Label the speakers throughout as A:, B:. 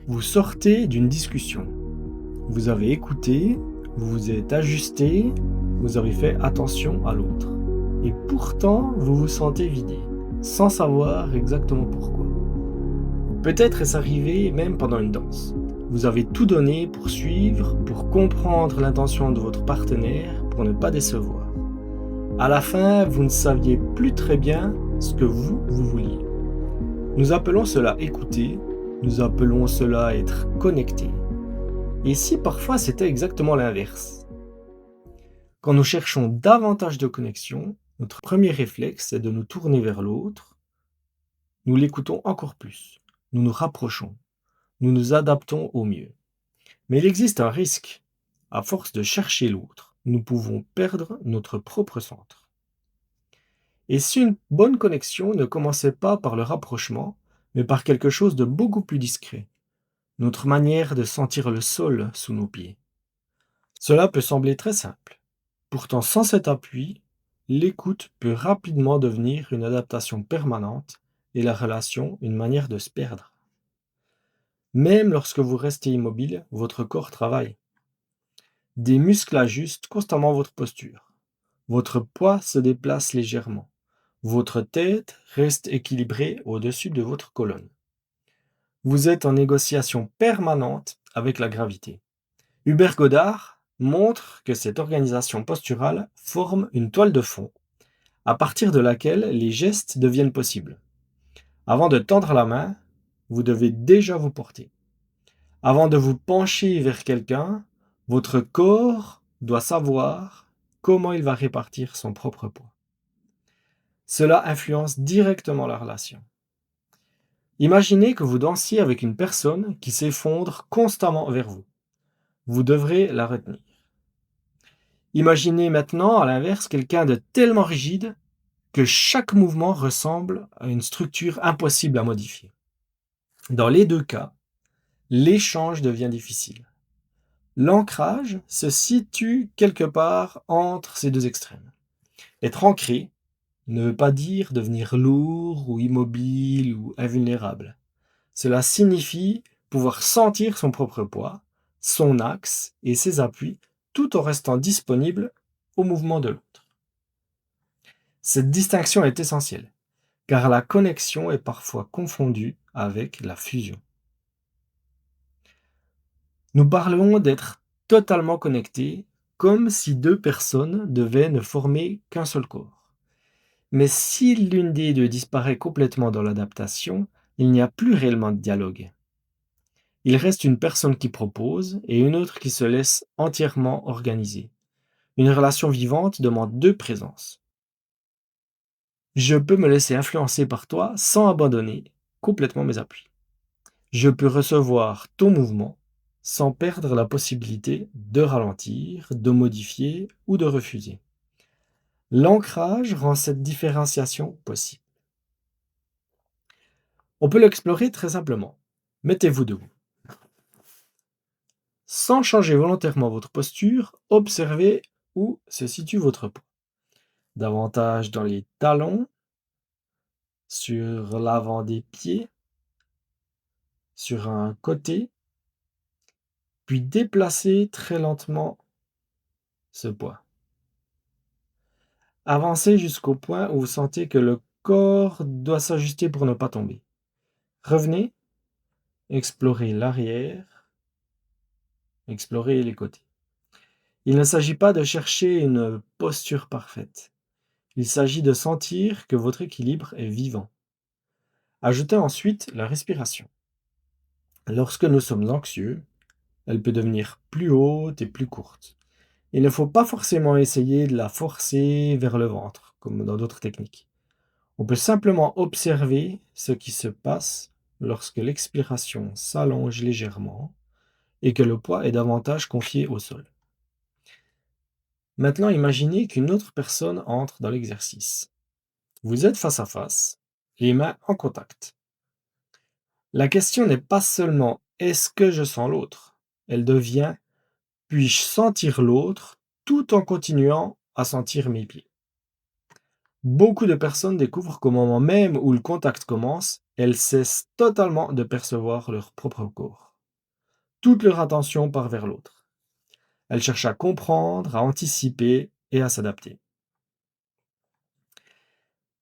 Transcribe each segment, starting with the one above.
A: Vous sortez d'une discussion. Vous avez écouté, vous vous êtes ajusté, vous avez fait attention à l'autre. Et pourtant, vous vous sentez vidé, sans savoir exactement pourquoi. Peut-être est-ce arrivé même pendant une danse. Vous avez tout donné pour suivre, pour comprendre l'intention de votre partenaire, pour ne pas décevoir. À la fin, vous ne saviez plus très bien ce que vous vouliez. Nous appelons cela écouter, nous appelons cela être connecté. Et si parfois c'était exactement l'inverse? Quand nous cherchons davantage de connexion, notre premier réflexe est de nous tourner vers l'autre, nous l'écoutons encore plus, nous nous rapprochons, nous nous adaptons au mieux. Mais il existe un risque. À force de chercher l'autre, nous pouvons perdre notre propre centre. Et si une bonne connexion ne commençait pas par le rapprochement, mais par quelque chose de beaucoup plus discret, notre manière de sentir le sol sous nos pieds? Cela peut sembler très simple. Pourtant, sans cet appui, l'écoute peut rapidement devenir une adaptation permanente et la relation une manière de se perdre. Même lorsque vous restez immobile, votre corps travaille. Des muscles ajustent constamment votre posture. Votre poids se déplace légèrement. Votre tête reste équilibrée au-dessus de votre colonne. Vous êtes en négociation permanente avec la gravité. Hubert Godard montre que cette organisation posturale forme une toile de fond, à partir de laquelle les gestes deviennent possibles. Avant de tendre la main, vous devez déjà vous porter. Avant de vous pencher vers quelqu'un, votre corps doit savoir comment il va répartir son propre poids. Cela influence directement la relation. Imaginez que vous dansiez avec une personne qui s'effondre constamment vers vous. Vous devrez la retenir. Imaginez maintenant, à l'inverse, quelqu'un de tellement rigide que chaque mouvement ressemble à une structure impossible à modifier. Dans les deux cas, l'échange devient difficile. L'ancrage se situe quelque part entre ces deux extrêmes. Être ancré ne veut pas dire devenir lourd ou immobile ou invulnérable. Cela signifie pouvoir sentir son propre poids, son axe et ses appuis tout en restant disponible au mouvement de l'autre. Cette distinction est essentielle, car la connexion est parfois confondue avec la fusion. Nous parlons d'être totalement connectés, comme si deux personnes devaient ne former qu'un seul corps. Mais si l'une des deux disparaît complètement dans l'adaptation, il n'y a plus réellement de dialogue. Il reste une personne qui propose et une autre qui se laisse entièrement organiser. Une relation vivante demande deux présences. Je peux me laisser influencer par toi sans abandonner complètement mes appuis. Je peux recevoir ton mouvement sans perdre la possibilité de ralentir, de modifier ou de refuser. L'ancrage rend cette différenciation possible. On peut l'explorer très simplement. Mettez-vous debout. Sans changer volontairement votre posture, observez où se situe votre poids. Davantage dans les talons, sur l'avant des pieds, sur un côté, puis déplacez très lentement ce poids. Avancez jusqu'au point où vous sentez que le corps doit s'ajuster pour ne pas tomber. Revenez, explorez l'arrière, explorez les côtés. Il ne s'agit pas de chercher une posture parfaite. Il s'agit de sentir que votre équilibre est vivant. Ajoutez ensuite la respiration. Lorsque nous sommes anxieux, elle peut devenir plus haute et plus courte. Il ne faut pas forcément essayer de la forcer vers le ventre, comme dans d'autres techniques. On peut simplement observer ce qui se passe lorsque l'expiration s'allonge légèrement et que le poids est davantage confié au sol. Maintenant, imaginez qu'une autre personne entre dans l'exercice. Vous êtes face à face, les mains en contact. La question n'est pas seulement est-ce que je sens l'autre? Elle devient puis-je sentir l'autre tout en continuant à sentir mes pieds? Beaucoup de personnes découvrent qu'au moment même où le contact commence, elles cessent totalement de percevoir leur propre corps. toute leur attention part vers l'autre. Elles cherchent à comprendre, à anticiper et à s'adapter.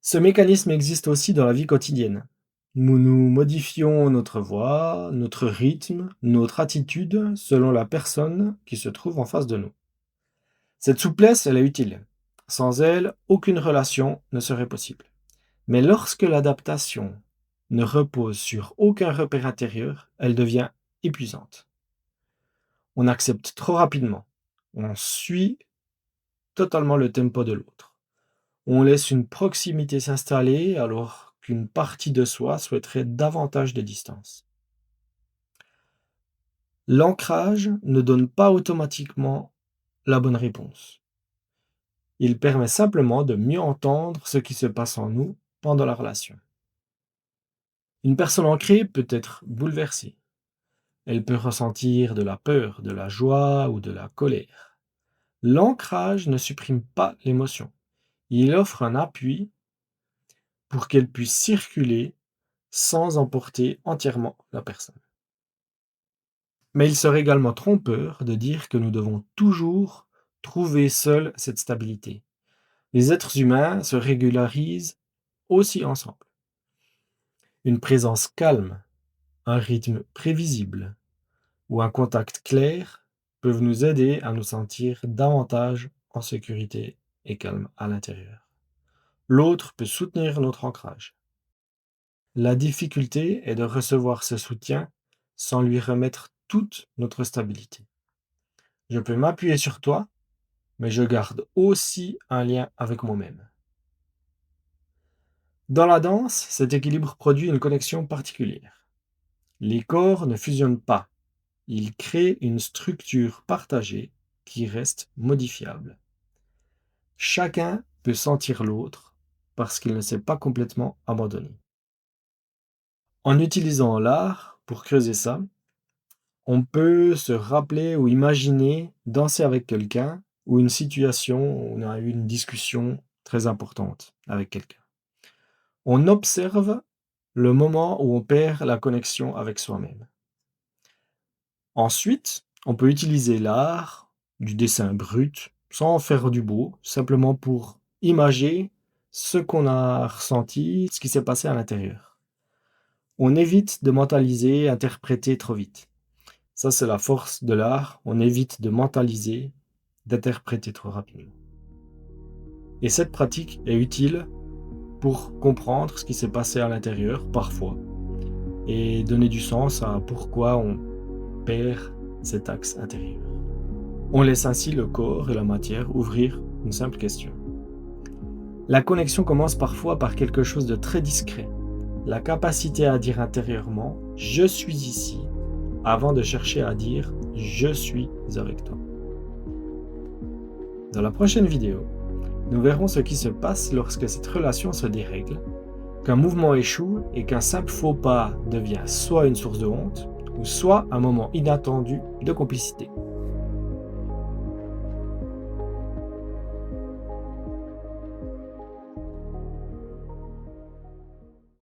A: Ce mécanisme existe aussi dans la vie quotidienne. Nous modifions notre voix, notre rythme, notre attitude selon la personne qui se trouve en face de nous. Cette souplesse, elle est utile. Sans elle, aucune relation ne serait possible. Mais lorsque l'adaptation ne repose sur aucun repère intérieur, elle devient épuisante. On accepte trop rapidement. On suit totalement le tempo de l'autre. On laisse une proximité s'installer alors qu'une partie de soi souhaiterait davantage de distance. L'ancrage ne donne pas automatiquement la bonne réponse. Il permet simplement de mieux entendre ce qui se passe en nous pendant la relation. Une personne ancrée peut être bouleversée. Elle peut ressentir de la peur, de la joie ou de la colère. L'ancrage ne supprime pas l'émotion. Il offre un appui pour qu'elle puisse circuler sans emporter entièrement la personne. Mais il serait également trompeur de dire que nous devons toujours trouver seuls cette stabilité. Les êtres humains se régularisent aussi ensemble. Une présence calme, un rythme prévisible ou un contact clair peuvent nous aider à nous sentir davantage en sécurité et calme à l'intérieur. L'autre peut soutenir notre ancrage. La difficulté est de recevoir ce soutien sans lui remettre toute notre stabilité. Je peux m'appuyer sur toi, mais je garde aussi un lien avec moi-même. Dans la danse, cet équilibre produit une connexion particulière. Les corps ne fusionnent pas. Ils créent une structure partagée qui reste modifiable. Chacun peut sentir l'autre parce qu'il ne s'est pas complètement abandonné. En utilisant l'art pour creuser ça, on peut se rappeler ou imaginer danser avec quelqu'un ou une situation où on a eu une discussion très importante avec quelqu'un. On observe le moment où on perd la connexion avec soi-même. Ensuite, on peut utiliser l'art du dessin brut sans faire du beau, simplement pour imager ce qu'on a ressenti, ce qui s'est passé à l'intérieur. On évite de mentaliser, interpréter trop vite. Ça, c'est la force de l'art. On évite de mentaliser, d'interpréter trop rapidement. Et cette pratique est utile pour comprendre ce qui s'est passé à l'intérieur, parfois, et donner du sens à pourquoi on perd cet axe intérieur. On laisse ainsi le corps et la matière ouvrir une simple question. La connexion commence parfois par quelque chose de très discret. La capacité à dire intérieurement « je suis ici » avant de chercher à dire « je suis avec toi ». Dans la prochaine vidéo, nous verrons ce qui se passe lorsque cette relation se dérègle, qu'un mouvement échoue et qu'un simple faux pas devient soit une source de honte, ou soit un moment inattendu de complicité.